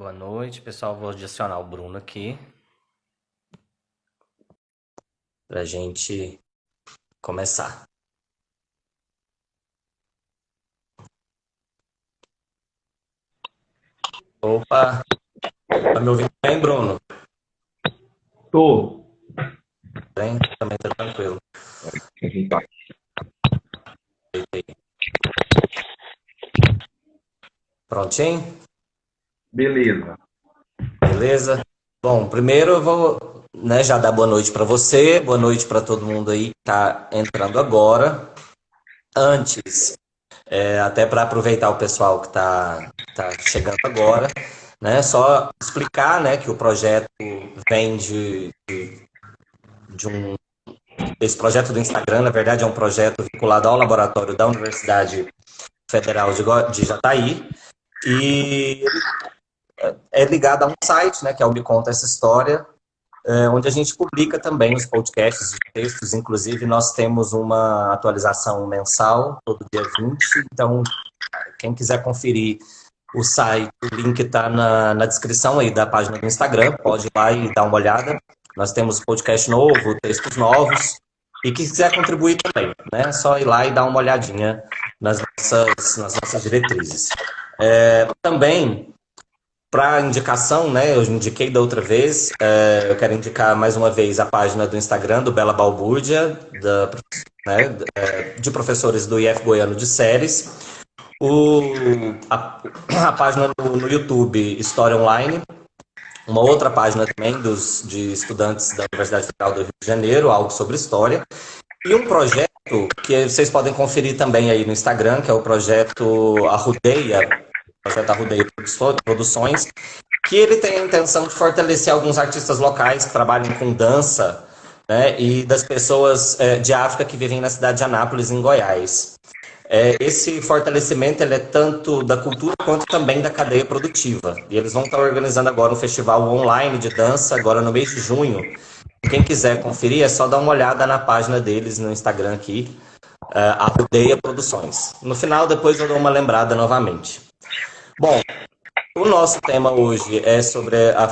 Boa noite, pessoal. Vou adicionar o Bruno aqui para a gente começar. Opa, tá me ouvindo bem, Bruno? Tô. Bem, também tá tranquilo. Tá. Prontinho? Beleza. Beleza? Bom, primeiro eu vou, já dar boa noite para você, boa noite para todo mundo aí que tá entrando agora. Antes, até para aproveitar o pessoal que tá chegando agora, né? Só explicar, né, que o projeto vem de um esse projeto do Instagram, na verdade, é um projeto vinculado ao laboratório da Universidade Federal de Jataí e é ligado a um site, né, que é o Me Conta Essa História, onde a gente publica também os podcasts e textos. Inclusive, nós temos uma atualização mensal, todo dia 20. Então, quem quiser conferir o site, o link está na descrição aí da página do Instagram, pode ir lá e dar uma olhada. Nós temos podcast novo, textos novos. E quem quiser contribuir também, né? É só ir lá e dar uma olhadinha nas nossas diretrizes. Também, para indicação, né? Eu indiquei da outra vez, eu quero indicar mais uma vez a página do Instagram do Bela Balbúrdia, de professores do IF Goiano de Séries. O, a página no YouTube História Online, uma outra página também de estudantes da Universidade Federal do Rio de Janeiro, algo sobre história, e um projeto que vocês podem conferir também aí no Instagram, que é o projeto Arrudeia Produções, que ele tem a intenção de fortalecer alguns artistas locais que trabalham com dança, né, e das pessoas de África que vivem na cidade de Anápolis, em Goiás. Esse fortalecimento ele é tanto da cultura quanto também da cadeia produtiva. E eles vão estar organizando agora um festival online de dança, agora no mês de junho. Quem quiser conferir, é só dar uma olhada na página deles no Instagram aqui, Arrudeia Produções. No final, depois eu dou uma lembrada novamente. Bom, o nosso tema hoje é sobre a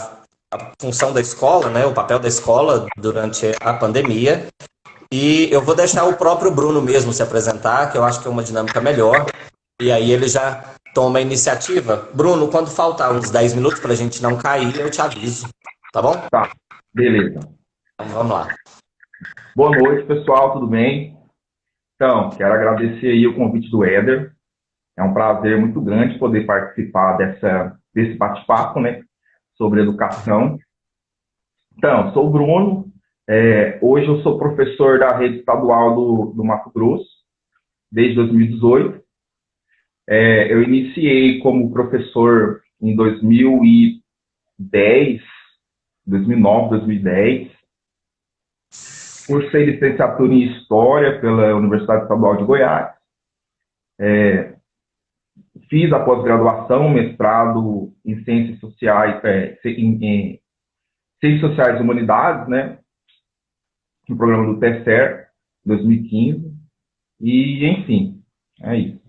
função da escola, né, o papel da escola durante a pandemia. E eu vou deixar o próprio Bruno mesmo se apresentar, que eu acho que é uma dinâmica melhor. E aí ele já toma a iniciativa. Bruno, quando faltar uns 10 minutos para a gente não cair, eu te aviso. Tá bom? Tá. Beleza. Então vamos lá. Boa noite, pessoal. Tudo bem? Então, quero agradecer aí o convite do Éder. É um prazer muito grande poder participar desse bate-papo, né, sobre educação. Então, sou o Bruno. Hoje eu sou professor da rede estadual do Mato Grosso, desde 2018. Eu iniciei como professor em 2010, 2009, 2010. Cursei licenciatura em História pela Universidade Estadual de Goiás. Fiz a pós-graduação, mestrado em Ciências Sociais, em Ciências Sociais e Humanidades, né, no programa do TECER, 2015. E, enfim, é isso.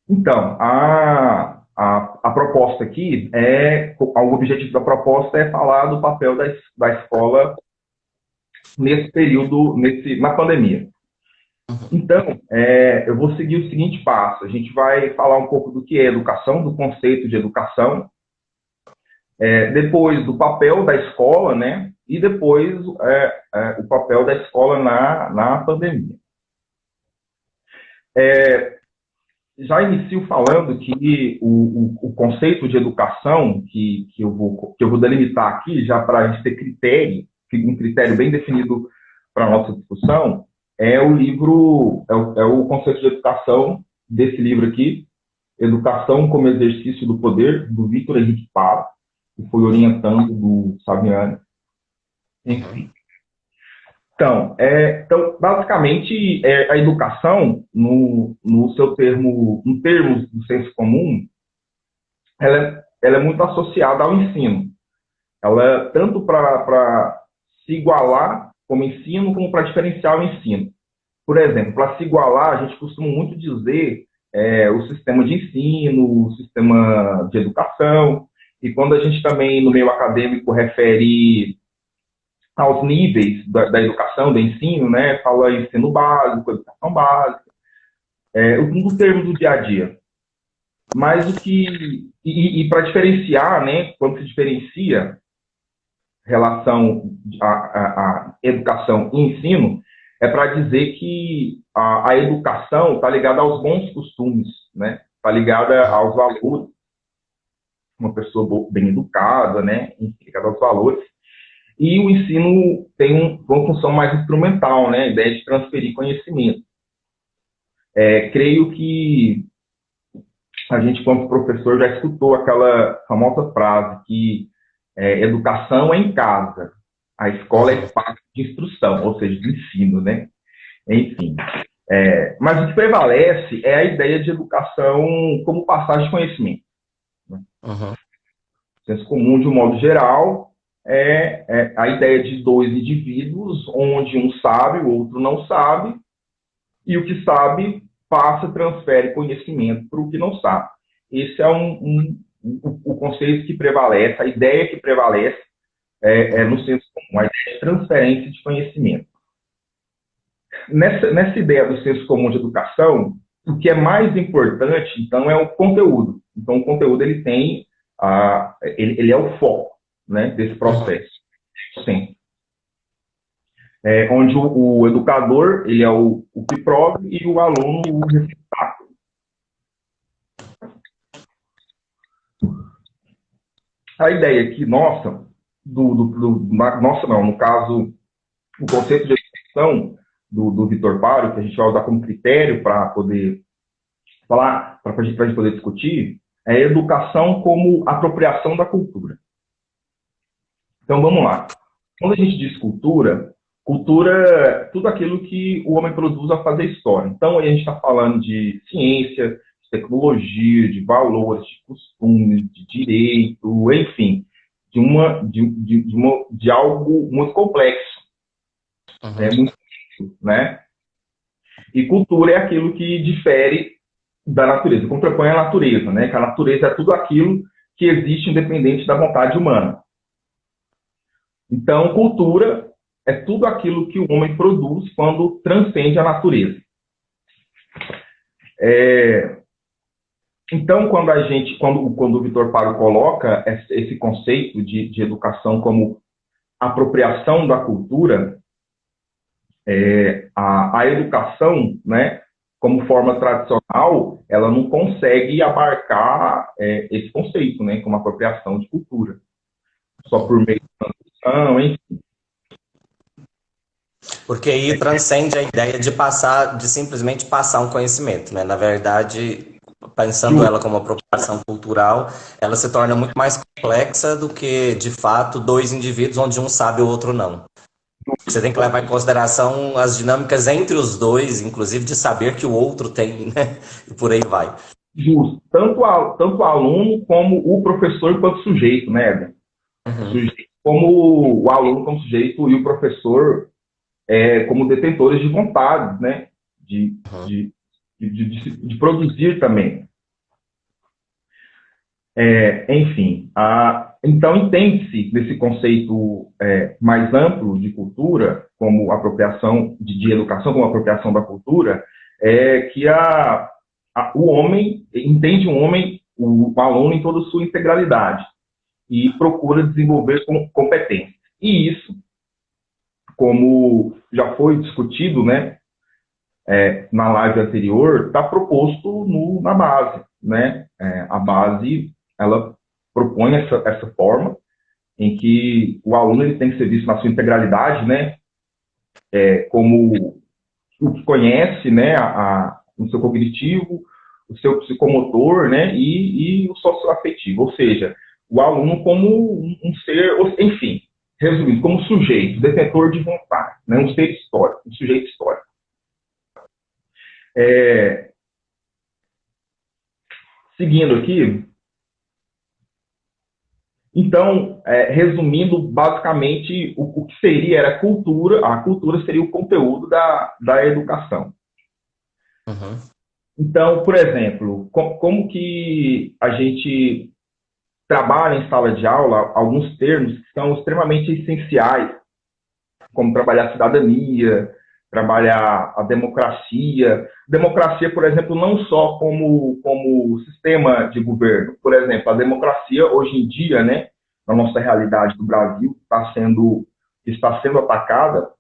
Então, a proposta aqui o objetivo da proposta é falar do papel da escola nesse período, na pandemia. Então, eu vou seguir o seguinte passo. A gente vai falar um pouco do que é educação, do conceito de educação, depois do papel da escola, né? E depois o papel da escola na pandemia. Já inicio falando que o conceito de educação que eu vou delimitar aqui, já para a gente ter um critério bem definido para a nossa discussão, é o conceito de educação desse livro aqui, Educação como Exercício do Poder, do Victor Henrique Paro, que foi orientando do Saviani. Enfim. Então, basicamente, a educação, no termos do senso comum, ela é muito associada ao ensino. Ela tanto para se igualar como ensino, como para diferenciar o ensino. Por exemplo, para se igualar, a gente costuma muito dizer o sistema de ensino, o sistema de educação. E quando a gente também, no meio acadêmico, refere aos níveis da educação, do ensino, né, fala ensino básico, educação básica, um dos termos do dia a dia. Mas o que... E para diferenciar, né, quando se diferencia relação à educação e ensino, é para dizer que a educação está ligada aos bons costumes, né? Está ligada aos valores, uma pessoa bem educada, né? Ligada aos valores. E o ensino tem uma função mais instrumental, né? A ideia de transferir conhecimento. Creio que a gente, como professor, já escutou aquela famosa frase que educação é em casa, a escola é espaço de instrução, ou seja, de ensino, né? Enfim. Mas o que prevalece é a ideia de educação como passagem de conhecimento. Né? Uhum. O senso comum, de um modo geral, é a ideia de dois indivíduos, onde um sabe, o outro não sabe, e o que sabe transfere conhecimento para o que não sabe. Esse é o conceito que prevalece, a ideia que prevalece no senso comum, a ideia de transferência de conhecimento. Nessa ideia do senso comum de educação, o que é mais importante, então, é o conteúdo. Então, o conteúdo ele tem, ele é o foco, né, desse processo. Sim. Onde o educador ele é o que prove e o aluno o receptáculo. A ideia aqui, nossa, no caso, o conceito de educação do Vitor Paro, que a gente vai usar como critério para poder falar, para a gente poder discutir, é a educação como apropriação da cultura. Então, vamos lá. Quando a gente diz cultura é tudo aquilo que o homem produz a fazer história. Então, aí a gente está falando de ciência, de tecnologia, de valores, de costumes, de direito, enfim, de algo muito complexo. Uhum. Muito, né? E cultura é aquilo que difere da natureza, contrapõe a natureza, né? Que a natureza é tudo aquilo que existe independente da vontade humana. Então, cultura é tudo aquilo que o homem produz quando transcende a natureza. Então, quando o Vitor Paro coloca esse conceito de educação como apropriação da cultura, a educação, né, como forma tradicional, ela não consegue abarcar esse conceito, né, como apropriação de cultura. Só por meio de transição, enfim. Porque aí transcende a ideia de simplesmente passar um conhecimento, né? Na verdade, pensando ela como apropriação cultural, ela se torna muito mais complexa do que, de fato, dois indivíduos onde um sabe e o outro não. Você tem que levar em consideração as dinâmicas entre os dois, inclusive de saber que o outro tem, né? E por aí vai. Justo. Tanto o aluno como o professor quanto sujeito, né, Eder? Sujeito como o aluno como sujeito e o professor como detentores de vontade, né? De produzir também. Enfim, então entende-se nesse conceito mais amplo de cultura, como apropriação de educação, como apropriação da cultura, que o homem entende o aluno em toda a sua integralidade e procura desenvolver competências. E isso, como já foi discutido, né, na live anterior, está proposto na base, né? A base ela propõe essa forma em que o aluno ele tem que ser visto na sua integralidade, né? Como o que conhece, né? O seu cognitivo, o seu psicomotor, né? E o socioafetivo, ou seja, o aluno como um ser, enfim, resumindo, como sujeito, detentor de vontade, né? Um ser histórico, um sujeito histórico. Seguindo aqui, então, resumindo, basicamente, o que seria a cultura seria o conteúdo da educação. Uhum. Então, por exemplo, como que a gente trabalha em sala de aula alguns termos que são extremamente essenciais, como trabalhar a cidadania, trabalhar a democracia. Democracia, por exemplo, não só como sistema de governo. Por exemplo, a democracia hoje em dia, né, na nossa realidade do Brasil, está sendo atacada,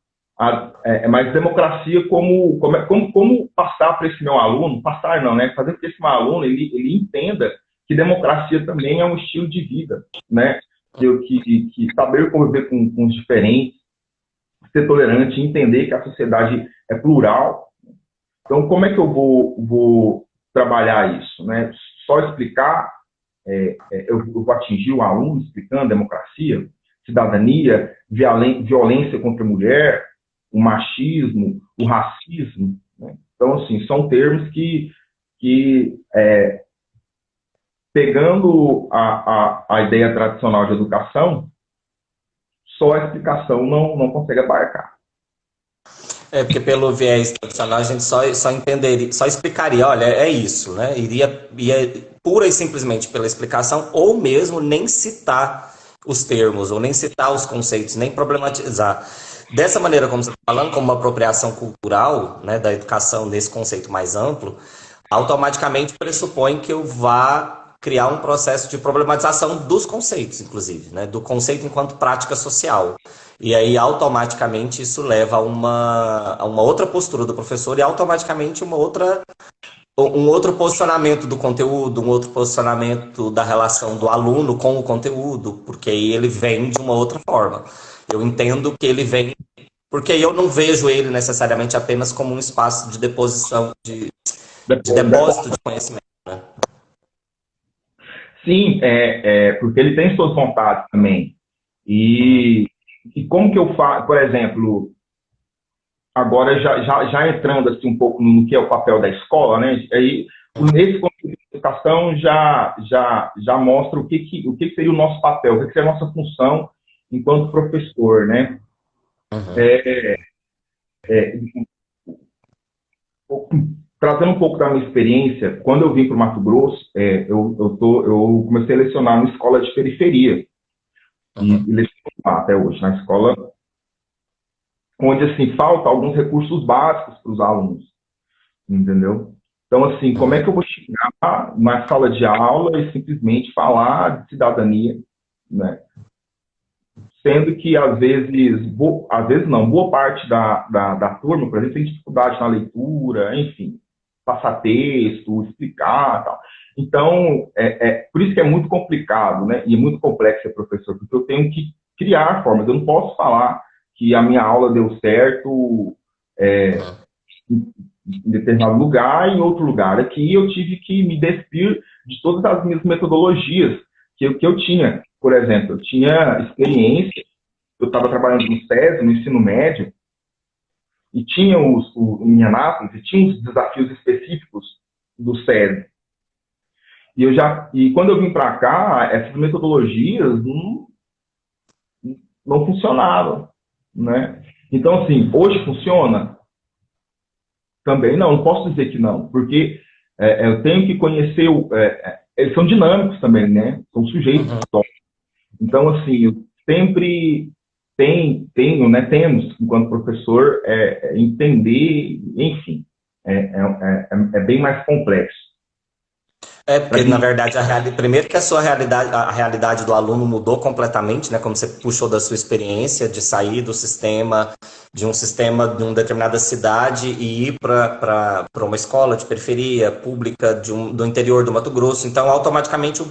mas democracia como passar para esse meu aluno, passar não, né, fazer com que esse meu aluno ele entenda que democracia também é um estilo de vida, né, que saber conviver com os diferentes, ser tolerante, entender que a sociedade é plural. Então, como é que eu vou trabalhar isso, né? Só explicar, eu vou atingir o aluno explicando democracia, cidadania, violência contra a mulher, o machismo, o racismo, né? Então, assim, são termos que pegando a ideia tradicional de educação, só a explicação não consegue abarcar. Porque pelo viés tradicional a gente só entenderia, só explicaria, olha, é isso, né? Ia pura e simplesmente pela explicação, ou mesmo nem citar os termos, ou nem citar os conceitos, nem problematizar. Dessa maneira, como você está falando, como uma apropriação cultural, né, da educação nesse conceito mais amplo, automaticamente pressupõe que eu vá criar um processo de problematização dos conceitos, inclusive, né, do conceito enquanto prática social. E aí, automaticamente, isso leva a uma outra postura do professor e automaticamente um outro posicionamento do conteúdo, um outro posicionamento da relação do aluno com o conteúdo, porque aí ele vem de uma outra forma. Eu entendo que ele vem, porque eu não vejo ele necessariamente apenas como um espaço de deposição, de depósito de conhecimento, né? Sim, porque ele tem suas vontades também. E como que eu faço, por exemplo, agora já entrando assim um pouco no que é o papel da escola, né? Aí, nesse conceito de educação já mostra o que seria o nosso papel, o que seria a nossa função enquanto professor, né? Trazendo um pouco da minha experiência, quando eu vim para o Mato Grosso, eu comecei a lecionar numa escola de periferia. E leciono lá até hoje, na escola onde, assim, falta alguns recursos básicos para os alunos, entendeu? Então, assim, como é que eu vou chegar na sala de aula e simplesmente falar de cidadania, né? Sendo que, às vezes não, boa parte da turma, por exemplo, tem dificuldade na leitura, enfim, passar texto, explicar, tal. Então, por isso que é muito complicado, né? E é muito complexo ser professor, porque eu tenho que criar formas. Eu não posso falar que a minha aula deu certo em determinado lugar e em outro lugar. Aqui eu tive que me despir de todas as minhas metodologias que eu tinha. Por exemplo, eu tinha experiência, eu estava trabalhando no SESI, no ensino médio, e tinha em Anápolis, e tinha os desafios específicos do SESI. E quando eu vim para cá, essas metodologias não funcionavam, né? Então, assim, hoje funciona? Também não posso dizer que não, porque eu tenho que conhecer, eles são dinâmicos também, né? São sujeitos históricos. Então, assim, eu sempre temos, enquanto professor, entender, enfim, é bem mais complexo. Porque na verdade, primeiro que a realidade do aluno mudou completamente, né? Como você puxou da sua experiência de sair do sistema, de uma determinada cidade e ir para uma escola de periferia pública do interior do Mato Grosso. Então, automaticamente,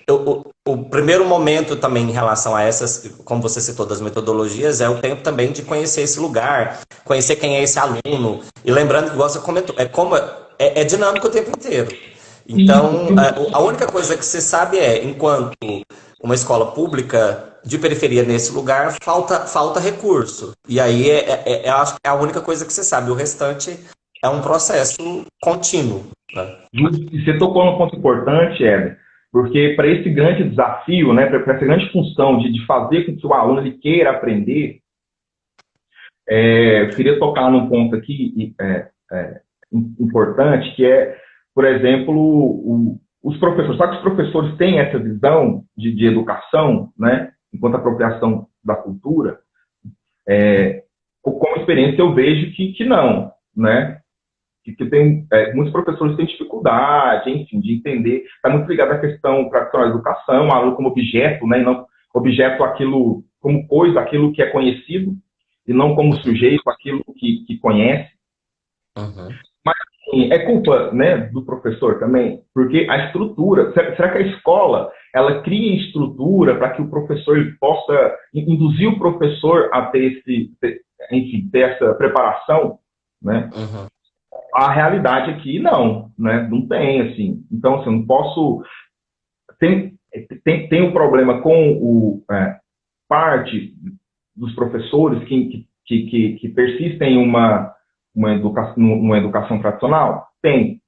o primeiro momento também em relação a essas, como você citou, das metodologias, é o tempo também de conhecer esse lugar, conhecer quem é esse aluno. E lembrando que você comentou, é dinâmico o tempo inteiro. Então, a única coisa que você sabe enquanto uma escola pública de periferia nesse lugar, falta recurso. E aí, eu acho que é a única coisa que você sabe. O restante é um processo contínuo, né? E você tocou num ponto importante, Éder, porque para esse grande desafio, né, para essa grande função de fazer com que o aluno ele queira aprender, eu queria tocar num ponto aqui importante, que é, por exemplo, os professores, só que os professores têm essa visão de educação, né, enquanto apropriação da cultura, como experiência eu vejo que não, né, que tem, muitos professores têm dificuldade, enfim, de entender, está muito ligado à questão tradicional da educação, o aluno como objeto, né, e não objeto aquilo, como coisa, aquilo que é conhecido, e não como sujeito, aquilo que conhece. Uhum. Mas assim, é culpa, né, do professor também, porque a estrutura, será que a escola, ela cria estrutura para que o professor ele possa induzir o professor a ter enfim, ter essa preparação, né? Uhum. A realidade aqui não, né? Não tem, assim. Então, assim, eu não posso. Tem um problema com parte dos professores que persistem em uma educação tradicional? Tem,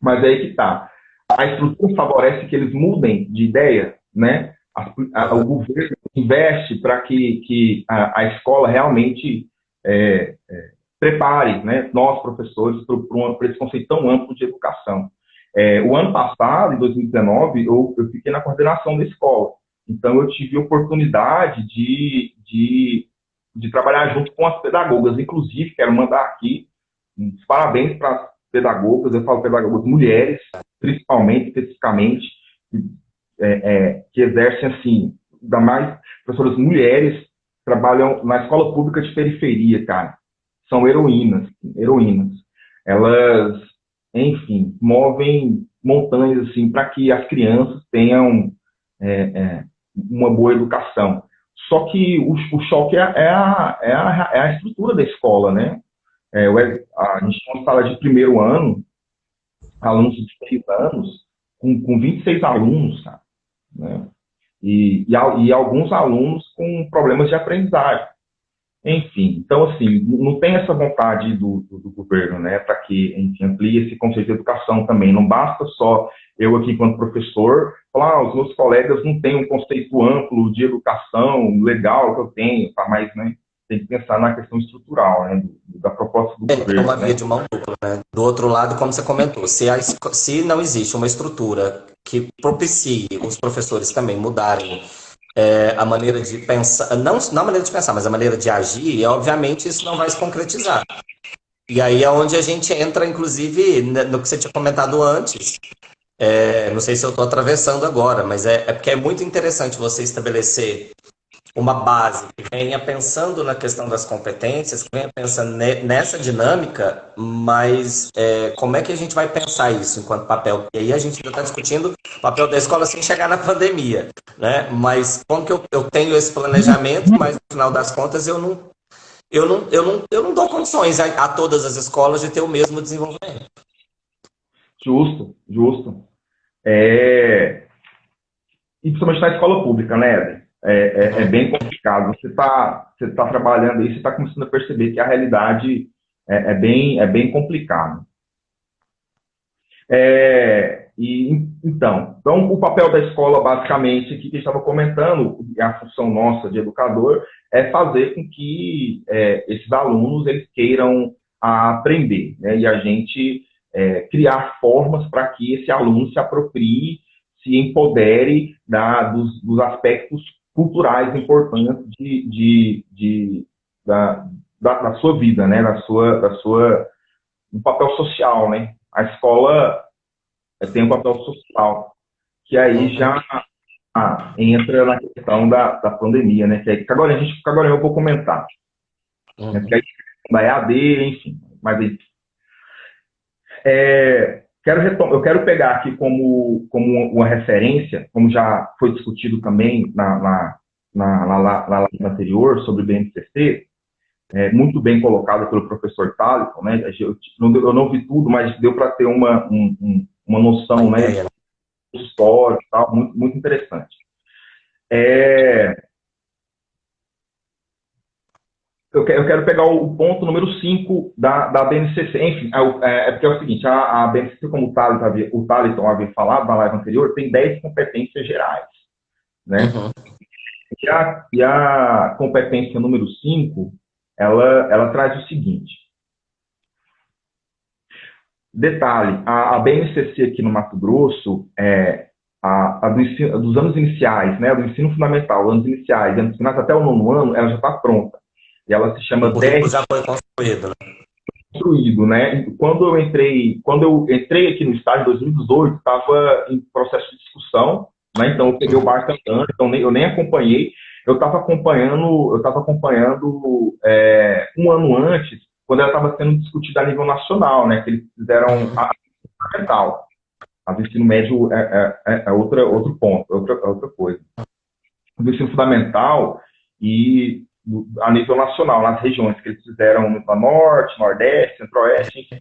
mas é aí que está. A estrutura favorece que eles mudem de ideia, né? O governo investe para que a escola realmente prepare, né, nós, professores, para esse conceito tão amplo de educação. O ano passado, em 2019, eu fiquei na coordenação da escola. Então, eu tive a oportunidade de trabalhar junto com as pedagogas. Inclusive, quero mandar aqui uns parabéns para as pedagogas, eu falo pedagogas mulheres, principalmente, especificamente, que exercem, assim, ainda mais professoras mulheres, trabalham na escola pública de periferia, cara. São heroínas, heroínas. Elas, enfim, movem montanhas, assim, para que as crianças tenham uma boa educação. Só que o choque é a estrutura da escola, né? A gente tem uma sala de primeiro ano, alunos de 6 anos, com 26 alunos, cara, né? E alguns alunos com problemas de aprendizagem. Enfim, então, assim, não tem essa vontade do governo, né, para que, enfim, amplie esse conceito de educação também. Não basta só eu aqui, enquanto professor, falar, os meus colegas não têm um conceito amplo de educação legal que eu tenho, tá? Mas, né, tem que pensar na questão estrutural, né, da proposta do É governo, uma né. via de mão dupla, né? Do outro lado, como você comentou, se não existe uma estrutura que propicie os professores também mudarem a maneira de pensar, não a maneira de pensar, mas a maneira de agir, e obviamente isso não vai se concretizar. E aí é onde a gente entra, inclusive, no que você tinha comentado antes. Não sei se eu estou atravessando agora, mas é porque é muito interessante você estabelecer uma base que venha pensando na questão das competências, que venha pensando nessa dinâmica, mas como é que a gente vai pensar isso enquanto papel? E aí a gente ainda está discutindo o papel da escola sem chegar na pandemia, né? Mas como que eu tenho esse planejamento, mas no final das contas eu não dou condições a todas as escolas de ter o mesmo desenvolvimento. Justo, justo. E principalmente na escola pública, né, Éder? É bem complicado. Você tá trabalhando aí, você está começando a perceber que a realidade é bem complicada. Então, o papel da escola, basicamente, que a gente estava comentando, a função nossa de educador, é fazer com que esses alunos eles queiram aprender, né? E a gente criar formas para que esse aluno se aproprie, se empodere dos aspectos culturais importantes da sua vida, né? Do papel social, né? A escola tem um papel social, que aí já entra na questão da pandemia, né? Que agora eu vou comentar. Né? Porque aí da EAD, enfim, mas eu quero pegar aqui como uma referência, como já foi discutido também na live anterior sobre o BNCC, muito bem colocado pelo professor Thaleson, né? Eu não vi tudo, mas deu para ter uma noção, né, histórica e tal, muito, muito interessante. Eu quero pegar o ponto número 5 da BNCC. Enfim, porque é o seguinte, a BNCC, como o Thaleson havia falado na live anterior, tem 10 competências gerais, né? Uhum. E a competência número 5, ela traz o seguinte: Detalhe, a BNCC aqui no Mato Grosso, dos anos iniciais, né, do ensino fundamental, anos iniciais, anos finais até o 9º ano, ela já está pronta. E ela se chama O currículo já foi construído, né? Construído, né? Quando eu entrei aqui no estágio em 2018, estava em processo de discussão, né? Então eu peguei o barco andando, então eu nem acompanhei. Eu estava acompanhando um ano antes, quando ela estava sendo discutida a nível nacional, né? Que eles fizeram a fundamental. A do ensino médio é outro ponto, outra coisa. Do ensino fundamental e a nível nacional, nas regiões que eles fizeram no Norte, Nordeste, Centro-Oeste, enfim.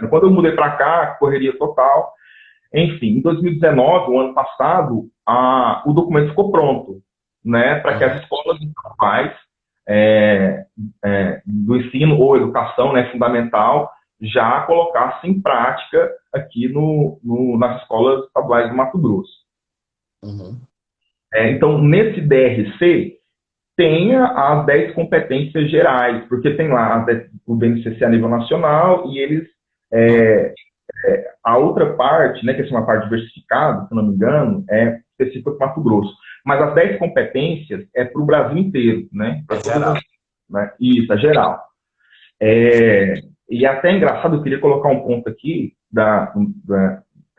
Quando eu mudei para cá, correria total. Enfim, em 2019, o ano passado, o documento ficou pronto, né, para que as escolas normais do ensino ou educação, né, fundamental já colocassem em prática aqui nas escolas estaduais do Mato Grosso. Uhum. Então, nesse DRC, tem as 10 competências gerais, porque tem lá o BNCC a nível nacional e eles, a outra parte, né, que é uma parte diversificada, se não me engano, é específica para o Mato Grosso. Mas as 10 competências é para o Brasil inteiro, né? É geral. Né? Isso, é geral. E até engraçado, eu queria colocar um ponto aqui que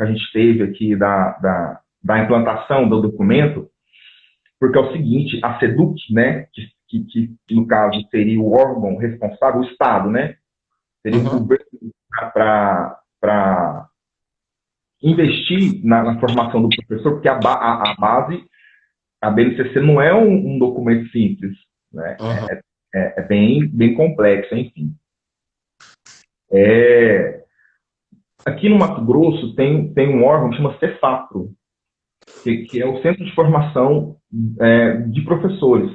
a gente teve aqui da implantação do documento, porque é o seguinte, a SEDUC, né, que no caso seria o órgão responsável, o Estado, né, seria o governo para investir na formação do professor, porque a base, a BNCC não é um documento simples, né, é bem complexo, enfim. Aqui no Mato Grosso tem um órgão que chama Cefapro, que é o Centro de Formação de Professores.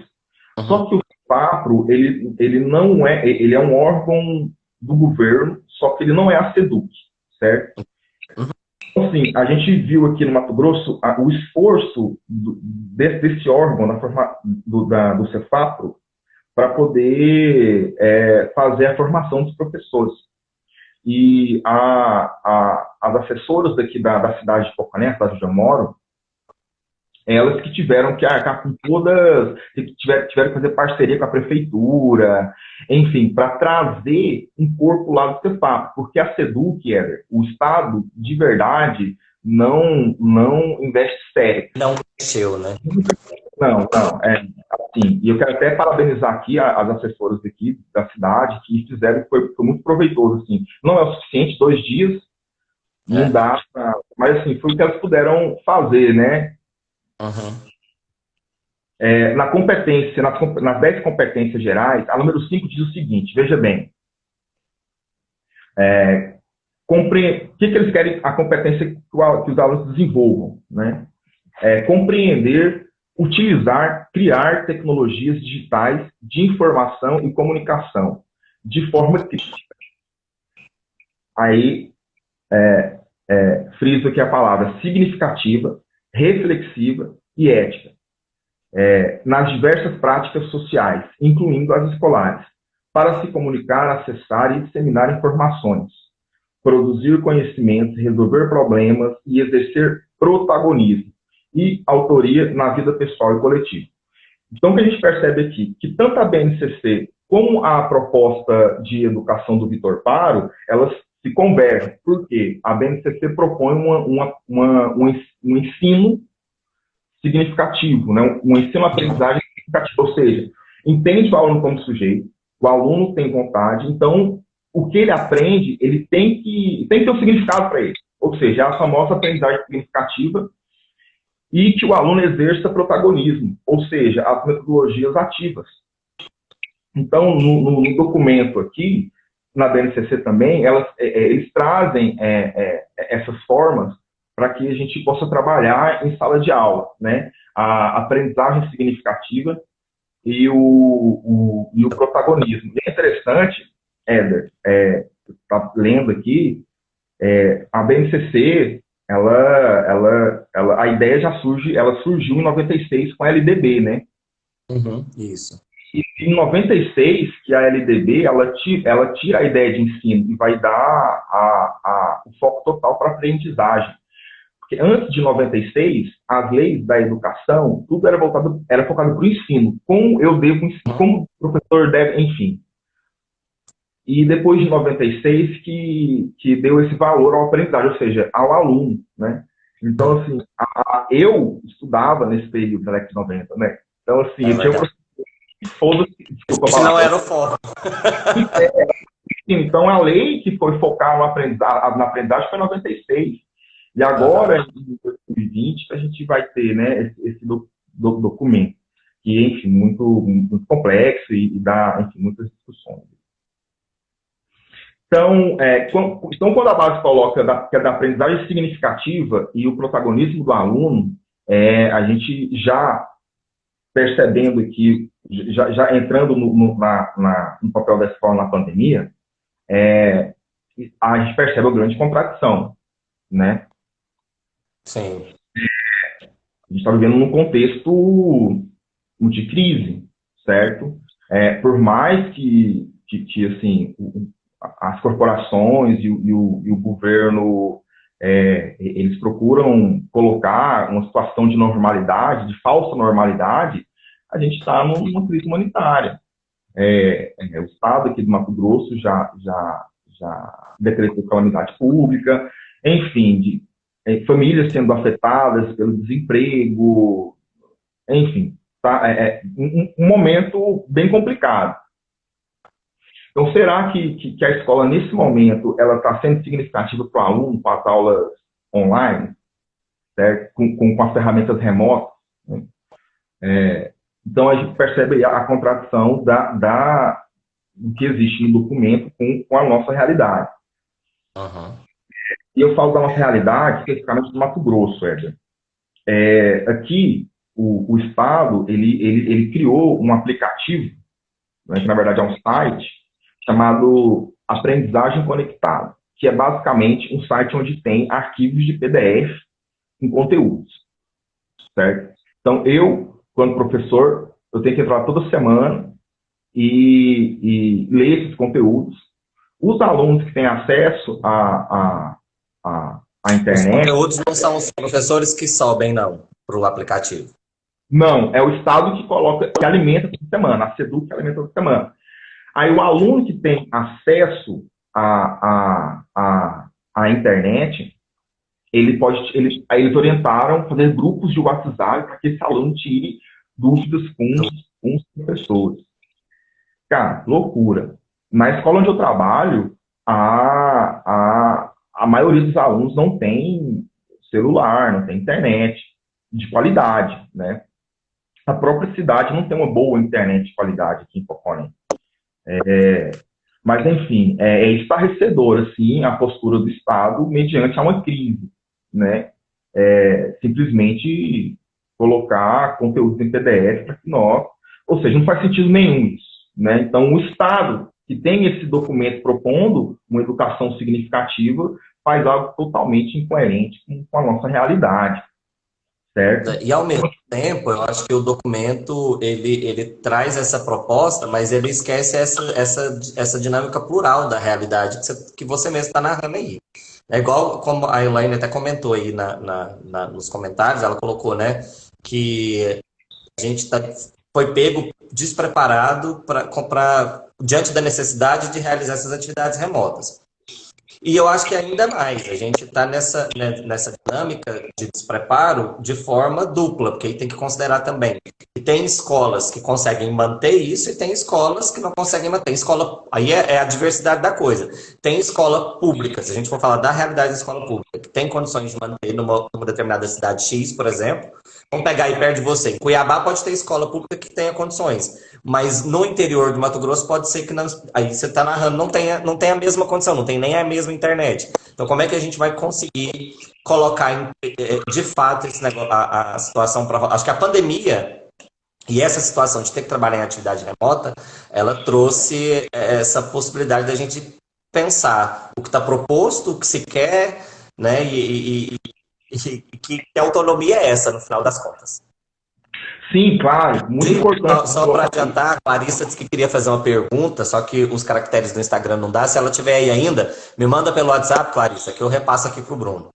Só que o Cefapro, ele não ele é um órgão do governo, só que ele não é a SEDUC, certo? Então, assim, a gente viu aqui no Mato Grosso o esforço desse órgão, do Cefapro, para poder fazer a formação dos professores. E as assessoras daqui da cidade de Pocané, da onde eu moro, elas que tiveram que arcar com todas, tiveram que fazer parceria com a prefeitura, enfim, para trazer um corpo lá do Cefap, porque a SEDUC, o Estado, de verdade, não investe sério. Não mexeu, né? Não, assim, e eu quero até parabenizar aqui as assessoras aqui da cidade, que fizeram, foi muito proveitoso, assim. Não é o suficiente, 2 dias, não dá pra, mas assim, foi o que elas puderam fazer, né? Na competência, nas 10 competências gerais, a número 5 diz o seguinte, veja bem, o que eles querem, a competência que os alunos desenvolvam, né? Compreender, utilizar, criar tecnologias digitais de informação e comunicação de forma crítica. Aí, friso aqui a palavra significativa, reflexiva e ética, nas diversas práticas sociais, incluindo as escolares, para se comunicar, acessar e disseminar informações, produzir conhecimentos, resolver problemas e exercer protagonismo e autoria na vida pessoal e coletiva. Então, o que a gente percebe aqui? Que tanto a BNCC como a proposta de educação do Vitor Paro, elas se convergem. Por quê? A BNCC propõe um ensino significativo, né? Um ensino-aprendizagem significativo, ou seja, entende o aluno como sujeito, o aluno tem vontade, então o que ele aprende, ele tem que ter um significado para ele. Ou seja, a famosa aprendizagem significativa e que o aluno exerça protagonismo, ou seja, as metodologias ativas. Então, no documento aqui, na BNCC também, eles trazem essas formas para que a gente possa trabalhar em sala de aula, né? A aprendizagem significativa e o protagonismo. E é interessante, Éder, tá lendo aqui, a BNCC, a ideia ela surgiu em 96 com a LDB, né? Isso. E em 96, que a LDB ela tira a ideia de ensino e vai dar o foco total para a aprendizagem. Porque antes de 96, as leis da educação, tudo era focado para o ensino, como eu devo ensinar, como o professor deve, enfim. E depois de 96 que deu esse valor ao aprendizagem, ou seja, ao aluno, né? Então, assim, eu estudava nesse período da década de 90, né? Então, assim, eu tinha um professor que foda-se, desculpa a Esse não palavra. era o foco. Então, a lei que foi focar na aprendizagem foi em 96. E agora, em 2020, a gente vai ter, né, esse documento, que, enfim, muito complexo e dá, enfim, muitas discussões. Então, quando a base coloca que é da aprendizagem significativa e o protagonismo do aluno, a gente já percebendo que, já entrando no papel da escola na pandemia, a gente percebe a grande contradição, né? Sim. A gente está vivendo num contexto de crise, certo? Por mais que assim, as corporações e o governo eles procuram colocar uma situação de normalidade, de falsa normalidade, a gente está numa crise humanitária. O Estado aqui do Mato Grosso já decretou calamidade pública, enfim, famílias sendo afetadas pelo desemprego, enfim, tá, um momento bem complicado. Então, será que a escola, nesse momento, ela está sendo significativa para o aluno, com as aulas online, certo? Com as ferramentas remotas? Né? Então, a gente percebe a contradição do que existe no documento com a nossa realidade. E eu falo da nossa realidade, especificamente do Mato Grosso, Éder. Aqui, o Estado, ele criou um aplicativo, né, que na verdade é um site, chamado Aprendizagem Conectada, que é basicamente um site onde tem arquivos de PDF com conteúdos, certo? Então, eu, quando professor, eu tenho que entrar toda semana e ler esses conteúdos. Os alunos que têm acesso à internet... Os conteúdos não são os professores que sobem, não, para o aplicativo. Não, é o Estado que alimenta toda semana, a SEDUC que alimenta toda semana. Aí o aluno que tem acesso à internet, eles orientaram fazer grupos de WhatsApp para que esse aluno tire dúvidas com os professores. Cara, loucura. Na escola onde eu trabalho, a maioria dos alunos não tem celular, não tem internet de qualidade, né? A própria cidade não tem uma boa internet de qualidade aqui em Poconé. Mas, enfim, é estarrecedor, assim, a postura do Estado mediante a uma crise, né? Simplesmente colocar conteúdos em PDF para que nós... Ou seja, não faz sentido nenhum isso, né? Então, o Estado, que tem esse documento propondo uma educação significativa, faz algo totalmente incoerente com a nossa realidade, certo? E, ao mesmo tempo, eu acho que o documento, ele traz essa proposta, mas ele esquece essa dinâmica plural da realidade que você mesmo está narrando aí. É igual como a Elaine até comentou aí nos comentários, ela colocou, né, que a gente foi pego despreparado diante da necessidade de realizar essas atividades remotas. E eu acho que ainda mais, a gente está nessa dinâmica de despreparo de forma dupla, porque aí tem que considerar também que tem escolas que conseguem manter isso e tem escolas que não conseguem manter. Aí é a diversidade da coisa. Tem escola pública, se a gente for falar da realidade da escola pública, que tem condições de manter numa determinada cidade X, por exemplo. Vamos pegar aí perto de você. Em Cuiabá pode ter escola pública que tenha condições, mas no interior do Mato Grosso pode ser que não. Aí você está narrando, não tem a mesma condição, não tem nem a mesma internet. Então, como é que a gente vai conseguir colocar de fato esse negócio, a situação para. Acho que a pandemia e essa situação de ter que trabalhar em atividade remota, ela trouxe essa possibilidade da gente pensar o que está proposto, o que se quer, né? E que autonomia é essa, no final das contas? Sim, claro, muito importante. Só para adiantar, a Clarissa disse que queria fazer uma pergunta, só que os caracteres do Instagram não dá. Se ela tiver aí ainda, me manda pelo WhatsApp, Clarissa, que eu repasso aqui pro Bruno.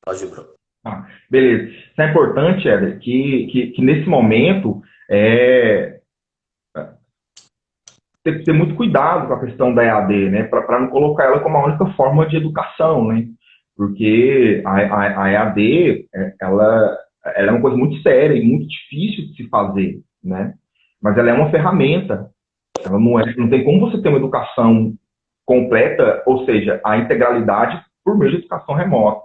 Pode ir, Bruno. Ah, beleza. Isso é importante, Éder, que nesse momento é, tem que ter muito cuidado com a questão da EAD, né? Para não colocar ela como a única forma de educação, né? Porque a EAD, ela é uma coisa muito séria e muito difícil de se fazer, né? Mas ela é uma ferramenta. Ela não tem como você ter uma educação completa, ou seja, a integralidade por meio de educação remota,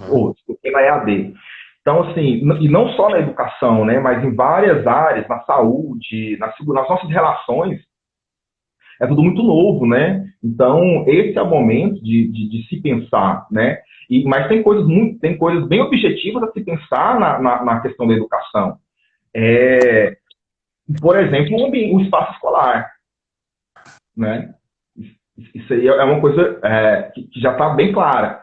ou pela EAD. Então, assim, e não só na educação, né, mas em várias áreas, na saúde, nas nossas relações, é tudo muito novo, né? Então, esse é o momento de se pensar, né? Mas tem coisas bem objetivas a se pensar na questão da educação. Por exemplo, o espaço escolar, né? Isso aí é uma coisa que já está bem clara.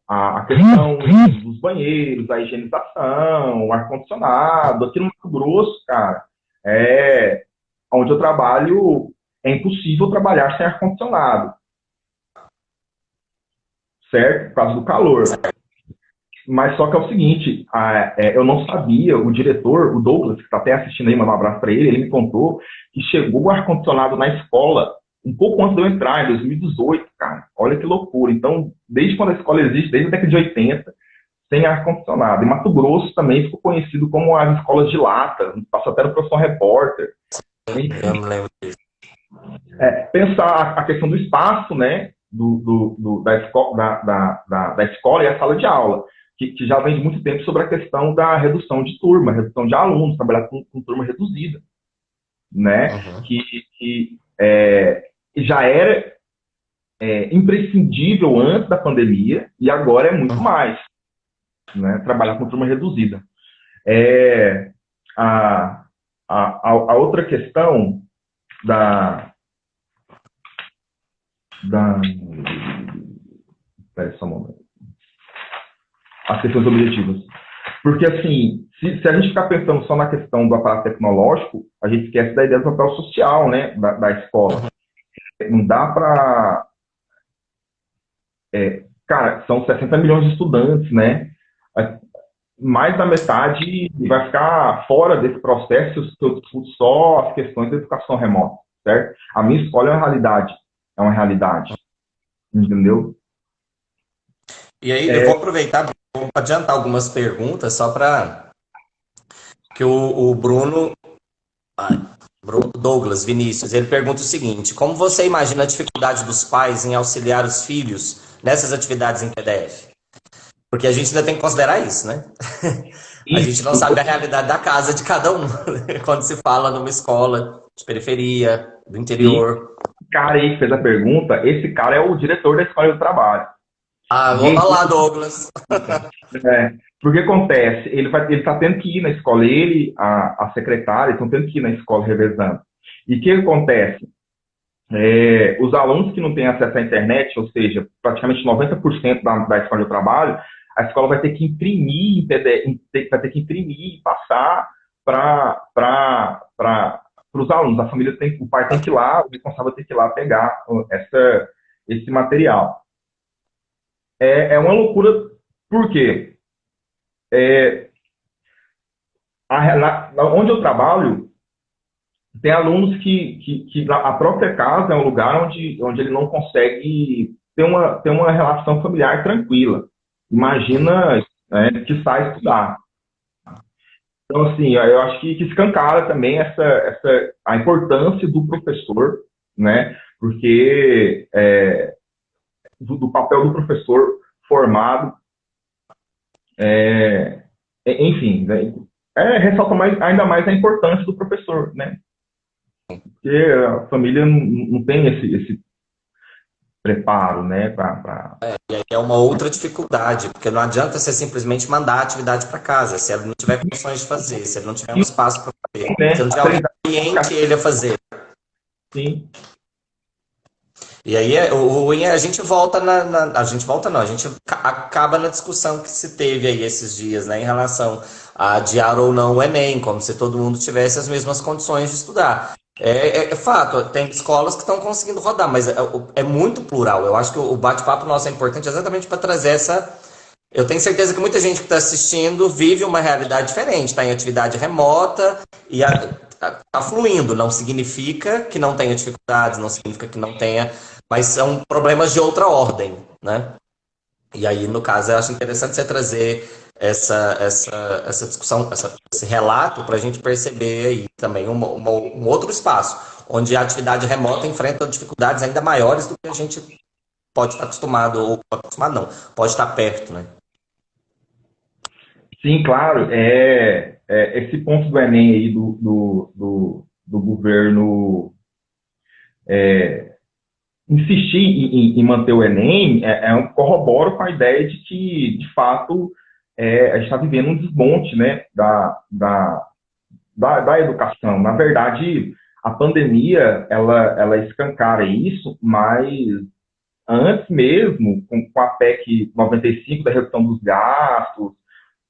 A questão dos banheiros, a higienização, o ar-condicionado. Aqui no Mato Grosso, cara, onde eu trabalho, é impossível trabalhar sem ar-condicionado, certo? Por causa do calor. Mas só que é o seguinte, eu não sabia, o diretor, o Douglas, que está até assistindo aí, manda um abraço para ele me contou que chegou o ar-condicionado na escola um pouco antes de eu entrar, em 2018, cara. Olha que loucura. Então, desde quando a escola existe, desde a década de 80, tem ar-condicionado. E Mato Grosso também ficou conhecido como as escolas de lata, passou até no Profissão Repórter. Eu me lembro disso. Pensar a questão do espaço, né, da escola e a sala de aula, que já vem de muito tempo sobre a questão da redução de turma, redução de alunos, trabalhar com turma reduzida, né, que já era imprescindível antes da pandemia e agora é muito mais, né, trabalhar com turma reduzida. A outra questão Espera só um momento. As questões objetivas. Porque, assim, se a gente ficar pensando só na questão do aparato tecnológico, a gente esquece da ideia do papel social, né, da escola. Não dá para... cara, são 60 milhões de estudantes, né? Mais da metade vai ficar fora desse processo se eu discuto só as questões da educação remota, certo? A minha escola é uma realidade, entendeu? E aí, eu vou aproveitar para adiantar algumas perguntas, só para que o Bruno Douglas Vinícius, ele pergunta o seguinte: como você imagina a dificuldade dos pais em auxiliar os filhos nessas atividades em PDF? Porque a gente ainda tem que considerar isso, né? A gente não sabe a realidade da casa de cada um, quando se fala numa escola de periferia, do interior. O cara aí que fez a pergunta, esse cara é o diretor da escola do trabalho. Vamos lá, Douglas. Porque acontece, ele está tendo que ir na escola, a secretária, estão tendo que ir na escola revezando. E o que acontece? Os alunos que não têm acesso à internet, ou seja, praticamente 90% da escola de trabalho, a escola vai ter que imprimir e passar para os alunos. A família o pai tem que ir lá, o responsável tem que ir lá pegar esse material. É uma loucura, por quê? Onde eu trabalho, tem alunos que a própria casa é um lugar onde ele não consegue ter uma relação familiar tranquila. Imagina que sai estudar. Então, assim, eu acho que escancara também a importância do professor, né? Porque do papel do professor formado, enfim, ressalta ainda mais a importância do professor, né? Porque a família não tem esse preparo, né? E aí é uma outra dificuldade, porque não adianta você simplesmente mandar a atividade para casa, se ele não tiver condições de fazer, se ele não tiver um espaço para fazer, né? se não tiver alguém cliente ele a fazer. Sim. E aí a gente volta a gente volta não, a gente acaba na discussão que se teve aí esses dias, né, em relação a adiar ou não o Enem, como se todo mundo tivesse as mesmas condições de estudar. É fato, tem escolas que estão conseguindo rodar, mas é muito plural. Eu acho que o bate-papo nosso é importante exatamente para trazer essa. Eu tenho certeza que muita gente que está assistindo vive uma realidade diferente, está em atividade remota e está fluindo. Não significa que não tenha dificuldades, não significa que não tenha, mas são problemas de outra ordem, né? E aí, no caso, eu acho interessante você trazer essa discussão, esse relato para a gente perceber aí também um outro espaço, onde a atividade remota enfrenta dificuldades ainda maiores do que a gente pode estar acostumado, ou acostumado não, pode estar perto, né? Sim, claro. Esse ponto do Enem aí do governo insistir em manter o Enem corroboro com a ideia de que, de fato, a gente está vivendo um desmonte, né, da educação. Na verdade, a pandemia, ela escancara isso, mas antes mesmo, com a PEC 95 da redução dos gastos,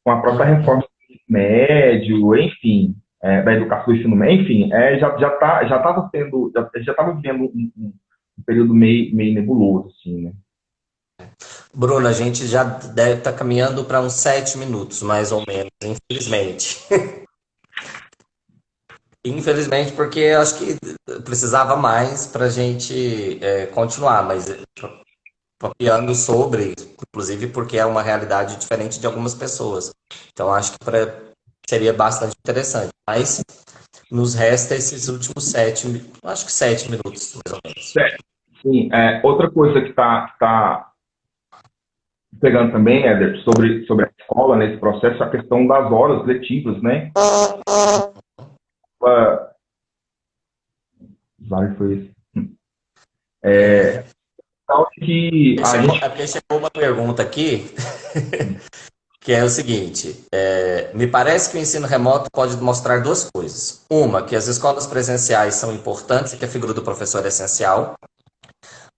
com a própria reforma do ensino médio, enfim, da educação do ensino médio, enfim, já estava vivendo um período meio nebuloso, assim, né? Bruno, a gente já deve estar caminhando para uns 7 minutos, mais ou menos, infelizmente. Infelizmente, porque eu acho que precisava mais para a gente continuar, mas papeando sobre, inclusive porque é uma realidade diferente de algumas pessoas. Então, acho que seria bastante interessante. Mas nos resta esses últimos 7 minutos, mais ou menos. Sim, outra coisa que está pegando também, Éder, sobre a escola nesse processo, a questão das horas letivas, né? Slide foi esse. Que a gente... É porque chegou uma pergunta aqui, que é o seguinte: me parece que o ensino remoto pode mostrar duas coisas. Uma, que as escolas presenciais são importantes e que a figura do professor é essencial.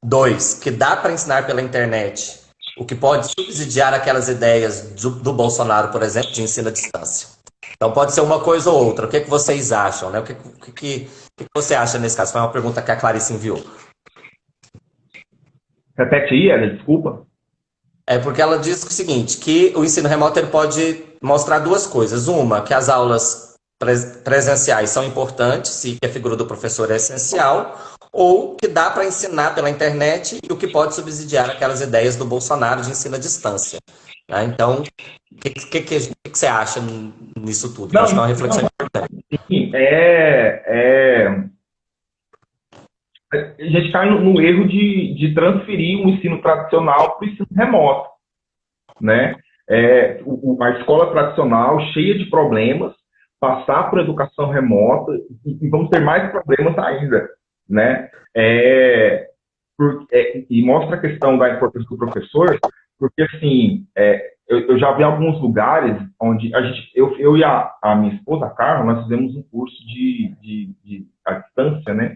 Dois, que dá para ensinar pela internet, o que pode subsidiar aquelas ideias do Bolsonaro, por exemplo, de ensino à distância. Então pode ser uma coisa ou outra. O que vocês acham, né? O que você acha nesse caso? Foi uma pergunta que a Clarice enviou. Repete aí, Éder, desculpa. É porque ela diz o seguinte, que o ensino remoto ele pode mostrar duas coisas. Uma, que as aulas presenciais são importantes e que a figura do professor é essencial, ou que dá para ensinar pela internet e o que pode subsidiar aquelas ideias do Bolsonaro de ensino à distância. Né? Então, o que você acha nisso tudo? Eu acho que é uma reflexão importante. Sim, a gente cai no erro de transferir o ensino tradicional para o ensino remoto, né? A escola tradicional cheia de problemas, passar por educação remota e vamos ter mais problemas ainda, né? E mostra a questão da importância do professor, porque assim, eu já vi alguns lugares onde eu e a minha esposa, a Carla, nós fizemos um curso à distância, né?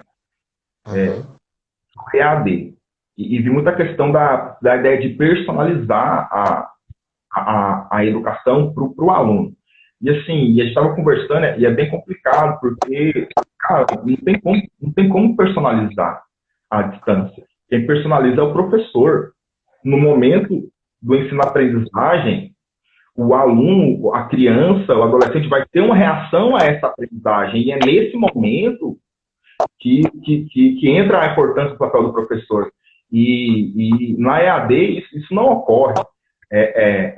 EAD. E vi muita questão da ideia de personalizar a educação para o aluno. E assim, a gente estava conversando, e é bem complicado, porque, cara, não tem como personalizar a distância. Quem personaliza é o professor. No momento do ensino-aprendizagem, o aluno, a criança, o adolescente vai ter uma reação a essa aprendizagem. E é nesse momento que entra a importância do papel do professor. E na EAD isso não ocorre. É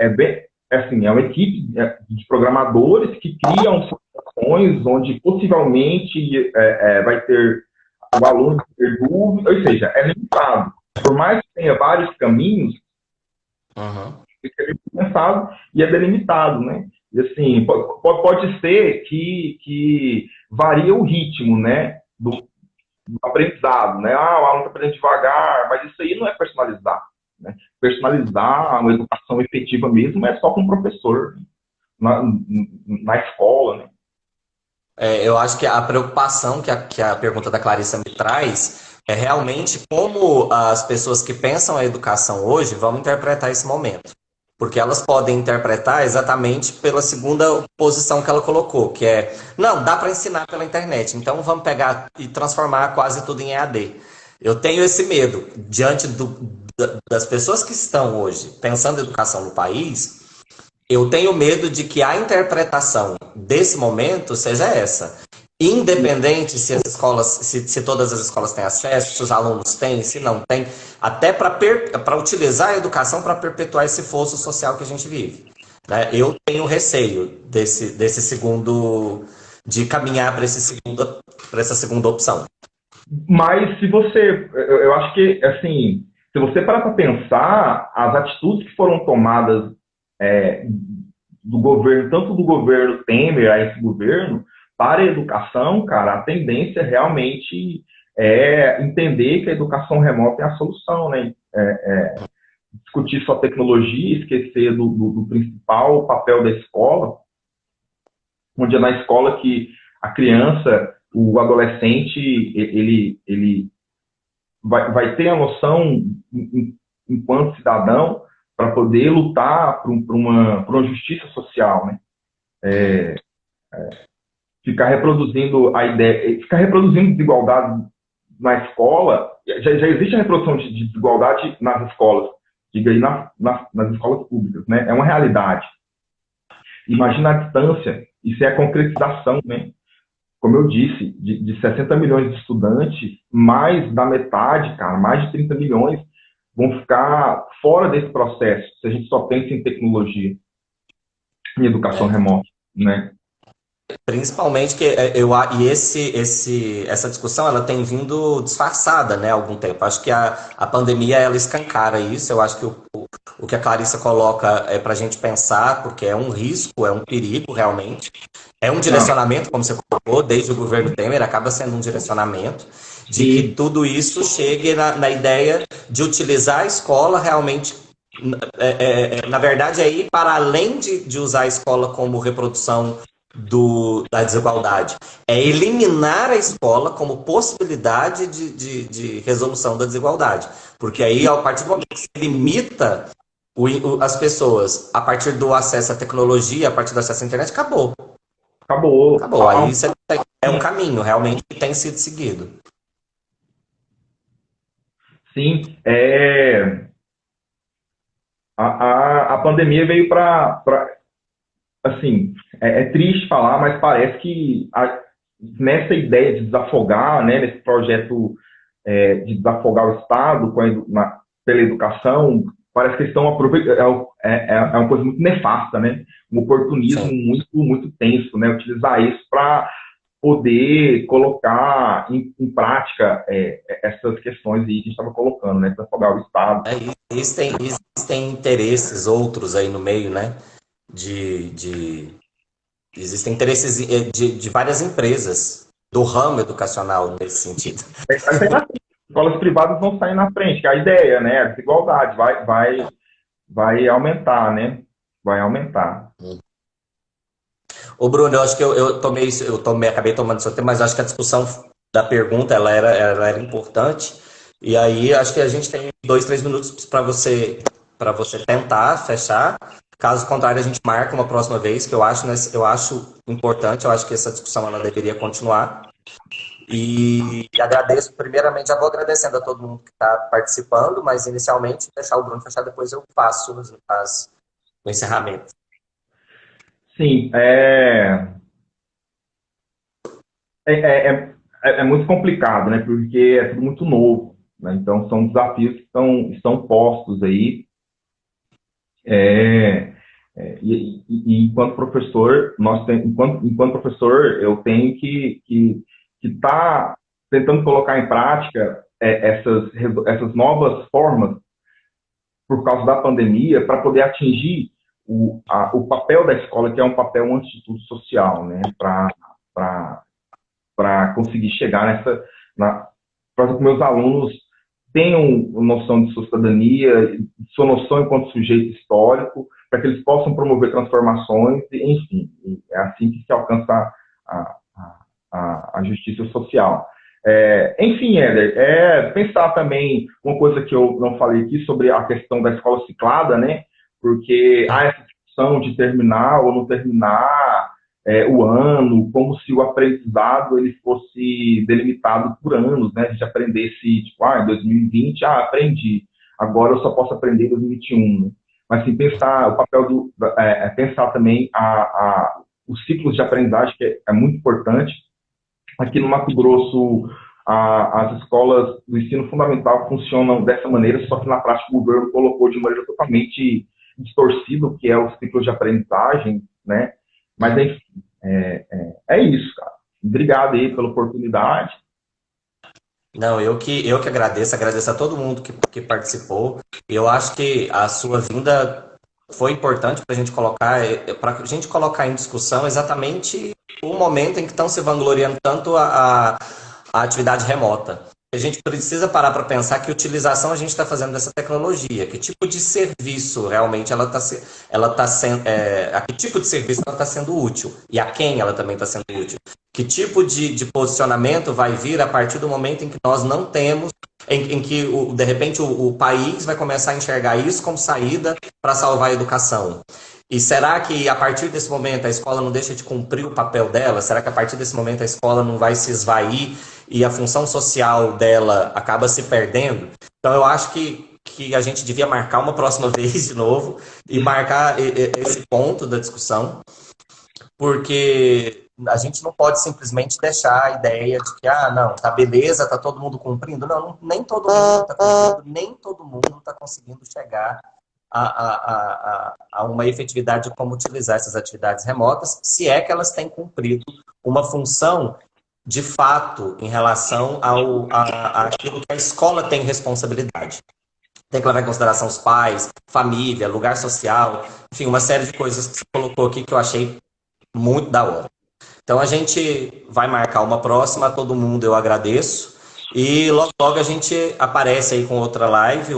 uma equipe de programadores que criam situações onde possivelmente vai ter o aluno ter dúvida, ou seja, é limitado. Por mais que tenha vários caminhos, é pensado e é delimitado, né? E assim, pode ser que varia o ritmo, né, do aprendizado, né? O aluno está aprendendo devagar, mas isso aí não é personalizar, né? Personalizar uma educação efetiva mesmo é só com o professor, na escola, né? Eu acho que a preocupação que a pergunta da Clarissa me traz é realmente como as pessoas que pensam a educação hoje vão interpretar esse momento. Porque elas podem interpretar exatamente pela segunda posição que ela colocou, que é, não, dá para ensinar pela internet, então vamos pegar e transformar quase tudo em EAD. Eu tenho esse medo diante das pessoas que estão hoje pensando em educação no país, eu tenho medo de que a interpretação desse momento seja essa. Independente se as escolas, se todas as escolas têm acesso, se os alunos têm, se não têm, até para utilizar a educação para perpetuar esse fosso social que a gente vive. Né? Eu tenho receio desse segundo, de caminhar para essa segunda opção. Mas se você, eu acho que, assim, se você parar para pensar, as atitudes que foram tomadas do governo, tanto do governo Temer a esse governo, para a educação, cara, a tendência realmente é entender que a educação remota é a solução, né? Discutir só tecnologia, esquecer do principal papel da escola, onde é na escola que a criança, o adolescente, ele vai ter a noção, enquanto cidadão, para poder lutar por uma justiça social, né? Ficar reproduzindo a ideia, ficar reproduzindo desigualdade na escola, já existe a reprodução de desigualdade nas escolas, diga aí nas escolas públicas, né? É uma realidade. Imagina a distância, isso é a concretização, né? Como eu disse, de 60 milhões de estudantes, mais da metade, cara, mais de 30 milhões vão ficar fora desse processo, se a gente só pensa em tecnologia, em educação remota, né? Principalmente que essa discussão ela tem vindo disfarçada, né, há algum tempo. Acho que a pandemia ela escancara isso. Eu acho que o que a Clarissa coloca é para a gente pensar, porque é um risco, é um perigo realmente. É um direcionamento, como você colocou, desde o governo Temer, acaba sendo um direcionamento de que tudo isso chegue na ideia de utilizar a escola realmente. Na verdade, é ir para além de usar a escola como reprodução da desigualdade. É eliminar a escola como possibilidade de resolução da desigualdade. Porque aí, a partir do momento que se limita as pessoas a partir do acesso à tecnologia, a partir do acesso à internet, acabou. Acabou. Aí isso é um caminho realmente que tem sido seguido. Sim, a pandemia veio para assim, é triste falar, mas parece que nessa ideia de desafogar, né, nesse projeto de desafogar o Estado pela educação, parece que eles estão aproveitando, é uma coisa muito nefasta, né? Um oportunismo muito, muito tenso, né? Utilizar isso para poder colocar em prática essas questões aí que a gente estava colocando, né? Desafogar o Estado. Existem interesses outros aí no meio, né? Existem interesses de várias empresas do ramo educacional nesse sentido. Escolas privadas vão sair na frente, que é a ideia, né? A desigualdade vai aumentar, né? Vai aumentar. Ô Bruno, eu acho que acabei tomando seu tempo, mas acho que a discussão da pergunta ela era importante. E aí acho que a gente tem 2, 3 minutos para você tentar fechar. Caso contrário, a gente marca uma próxima vez, que eu acho importante, eu acho que essa discussão ela deveria continuar. E agradeço, primeiramente, já vou agradecendo a todo mundo que está participando, mas inicialmente, deixar o Bruno fechar, depois eu faço o encerramento. Sim, é muito complicado, né? Porque é tudo muito novo, né? Então, são desafios que estão postos aí. E enquanto professor, enquanto professor, eu tenho que estar tentando colocar em prática essas novas formas por causa da pandemia para poder atingir o papel da escola, que é um papel antes de tudo social, né? Para conseguir chegar para que meus alunos tenham noção de sua cidadania, de sua noção enquanto sujeito histórico, para que eles possam promover transformações, enfim, é assim que se alcança a justiça social. Enfim, Éder, pensar também uma coisa que eu não falei aqui sobre a questão da escola ciclada, né? porque há essa discussão de terminar ou não terminar o ano, como se o aprendizado ele fosse delimitado por anos, né? A gente aprendesse, tipo, em 2020, aprendi, agora eu só posso aprender em 2021. Mas, sim, pensar o papel pensar também os ciclos de aprendizagem, que é muito importante. Aqui no Mato Grosso, as escolas do ensino fundamental funcionam dessa maneira, só que na prática o governo colocou de maneira totalmente distorcida o que é o ciclo de aprendizagem, né? Mas, enfim, é isso, cara. Obrigado aí pela oportunidade. Não, eu que agradeço a todo mundo que participou. Eu acho que a sua vinda foi importante para a gente colocar em discussão exatamente o momento em que estão se vangloriando tanto a atividade remota. A gente precisa parar para pensar que utilização a gente está fazendo dessa tecnologia, que tipo de serviço realmente ela tá sendo, a que tipo de serviço ela está sendo útil e a quem ela também está sendo útil. Que tipo de posicionamento vai vir a partir do momento em que nós não temos, em que de repente o país vai começar a enxergar isso como saída para salvar a educação. E será que a partir desse momento a escola não deixa de cumprir o papel dela? Será que a partir desse momento a escola não vai se esvair e a função social dela acaba se perdendo? Então eu acho que a gente devia marcar uma próxima vez de novo e marcar esse ponto da discussão, porque a gente não pode simplesmente deixar a ideia de que, não, tá beleza, tá todo mundo cumprindo. Não, nem todo mundo está cumprindo, nem todo mundo está conseguindo chegar a uma efetividade de como utilizar essas atividades remotas, se é que elas têm cumprido uma função de fato em relação àquilo que a escola tem responsabilidade. Tem que levar em consideração os pais, família, lugar social, enfim, uma série de coisas que você colocou aqui que eu achei muito da hora. Então a gente vai marcar uma próxima, a todo mundo eu agradeço. E logo, logo a gente aparece aí com outra live.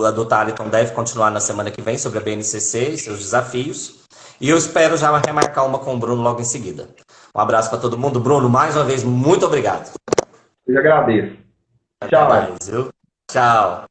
A do Thaliton deve continuar na semana que vem sobre a BNCC e seus desafios. E eu espero já remarcar uma com o Bruno logo em seguida. Um abraço para todo mundo. Bruno, mais uma vez, muito obrigado. Eu agradeço. Até Tchau. mais, viu? Tchau.